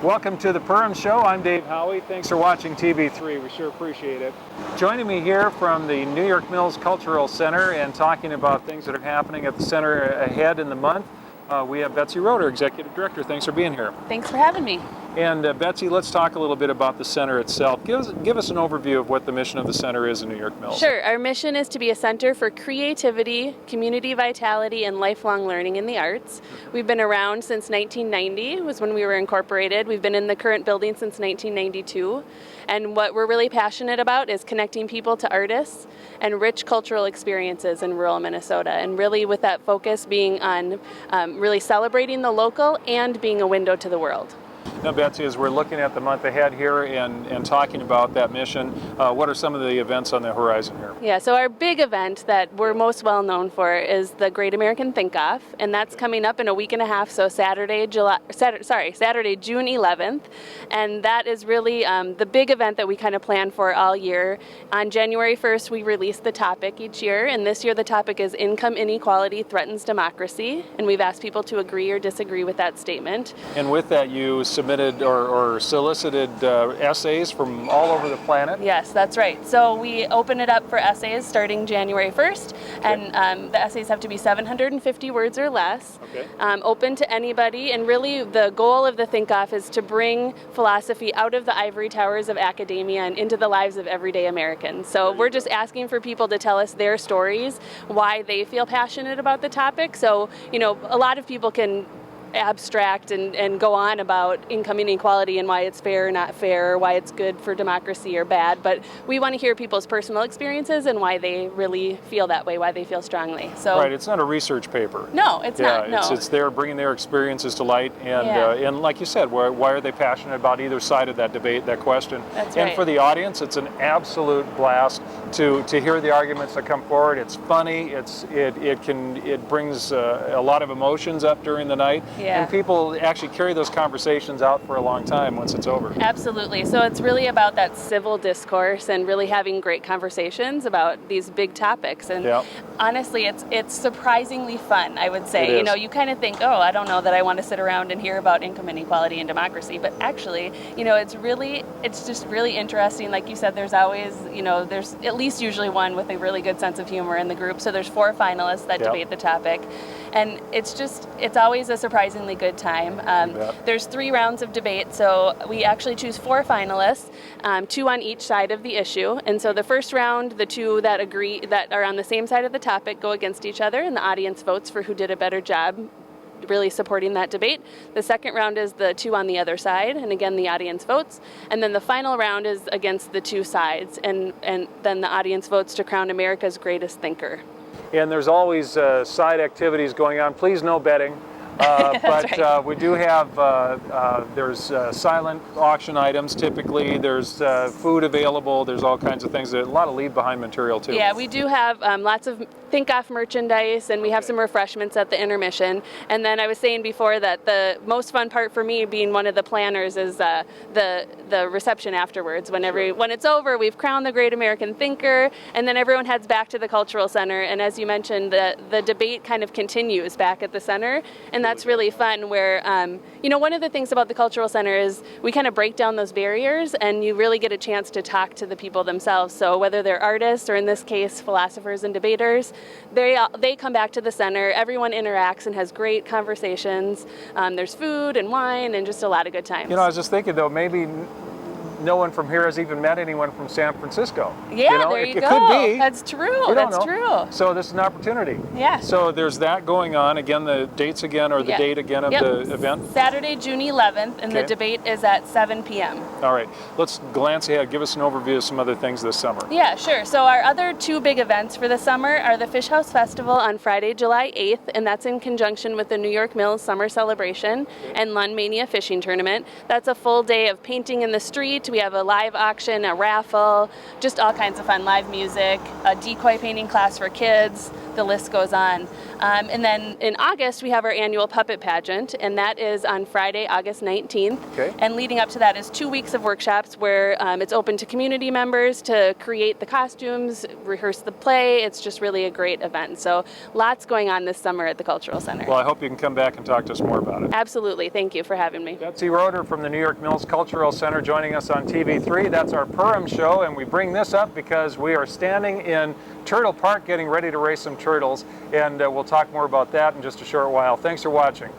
Welcome to the Perham Show. I'm Dave Howie. Thanks for watching TV3. We sure appreciate it. Joining me here from the New York Mills Cultural Center and talking about things that are happening at the center ahead in the month, we have Betsy Roeder, Executive Director. Thanks for being here. Thanks for having me. And Betsy, let's talk a little bit about the center itself. Give us an overview of what the mission of the center is in New York Mills. Sure. Our mission is to be a center for creativity, community vitality, and lifelong learning in the arts. We've been around since 1990, was when we were incorporated. We've been in the current building since 1992. And what we're really passionate about is connecting people to artists and rich cultural experiences in rural Minnesota. And really with that focus being on really celebrating the local and being a window to the world. Now, Betsy, as we're looking at the month ahead here and talking about that mission, what are some of the events on the horizon here? Yeah, so our big event that we're most well known for is the Great American Think-Off, and that's coming up in a week and a half, so Saturday, June 11th, and that is really the big event that we kind of plan for all year. On January 1st, we release the topic each year, and this year the topic is Income Inequality Threatens Democracy, and we've asked people to agree or disagree with that statement. And with that, you submitted or solicited essays from all over the planet? Yes, that's right. So we open it up for essays starting January 1st, and the essays have to be 750 words or less, open to anybody, and really the goal of the Think-Off is to bring philosophy out of the ivory towers of academia and into the lives of everyday Americans. So we're just asking for people to tell us their stories, why they feel passionate about the topic. So, you know, a lot of people can abstract and go on about income inequality and why it's fair or not fair, or why it's good for democracy or bad, but we want to hear people's personal experiences and why they really feel that way, why they feel strongly. So right, it's not a research paper. No, it's not. No, it's there bringing their experiences to light, and like you said, why are they passionate about either side of that debate, that question? That's and right. for the audience, it's an absolute blast to hear the arguments that come forward. It's funny. It brings a lot of emotions up during the night. Yeah. And people actually carry those conversations out for a long time once it's over. Absolutely. So it's really about that civil discourse and really having great conversations about these big topics. And honestly, it's surprisingly fun, I would say. You know, you kind of think, oh, I don't know that I want to sit around and hear about income inequality and democracy. But actually, you know, it's just really interesting. Like you said, there's always, you know, there's at least usually one with a really good sense of humor in the group. So there's 4 finalists that debate the topic. And it's always a surprisingly good time. There's 3 rounds of debate, so we actually choose 4 finalists, 2 on each side of the issue. And so the first round, the 2 that are on the same side of the topic go against each other, and the audience votes for who did a better job really supporting that debate. The second round is the 2 on the other side, and again the audience votes. And then the final round is against the 2 sides, and then the audience votes to crown America's greatest thinker. And there's always side activities going on. Please, no betting. But we do have, there's silent auction items typically, there's food available, there's all kinds of things, a lot of leave behind material too. Yeah, we do have lots of Think-Off merchandise, and we have some refreshments at the intermission. And then I was saying before that the most fun part for me, being one of the planners, is the reception afterwards. When it's over, we've crowned the Great American Thinker, and then everyone heads back to the Cultural Center. And as you mentioned, the debate kind of continues back at the center, and that's really fun. Where you know, one of the things about the Cultural Center is we kind of break down those barriers, and you really get a chance to talk to the people themselves. So whether they're artists or in this case philosophers and debaters, they come back to the center. Everyone interacts and has great conversations. There's food and wine and just a lot of good times. You know, I was just thinking though, maybe no one from here has even met anyone from San Francisco. Yeah, you know, there you go. It could be. That's true. That's true. So this is an opportunity. Yeah. So there's that going on. Again, the dates again, or the date again of the event? Saturday, June 11th, and the debate is at 7 p.m. All right. Let's glance ahead. Give us an overview of some other things this summer. Yeah, sure. So our other 2 big events for the summer are the Fish House Festival on Friday, July 8th, and that's in conjunction with the New York Mills Summer Celebration and Lund Mania Fishing Tournament. That's a full day of painting in the street, We have a live auction, a raffle, just all kinds of fun, live music, a decoy painting class for kids, the list goes on. And then in August, we have our annual puppet pageant, and that is on Friday, August 19th. Okay. And leading up to that is 2 weeks of workshops where it's open to community members to create the costumes, rehearse the play. It's just really a great event. So lots going on this summer at the Cultural Center. Well, I hope you can come back and talk to us more about it. Absolutely. Thank you for having me. Betsy Roeder from the New York Mills Cultural Center joining us on TV3. That's our Perham Show, and we bring this up because we are standing in Turtle Park getting ready to race some turtles, and we'll talk more about that in just a short while. Thanks for watching.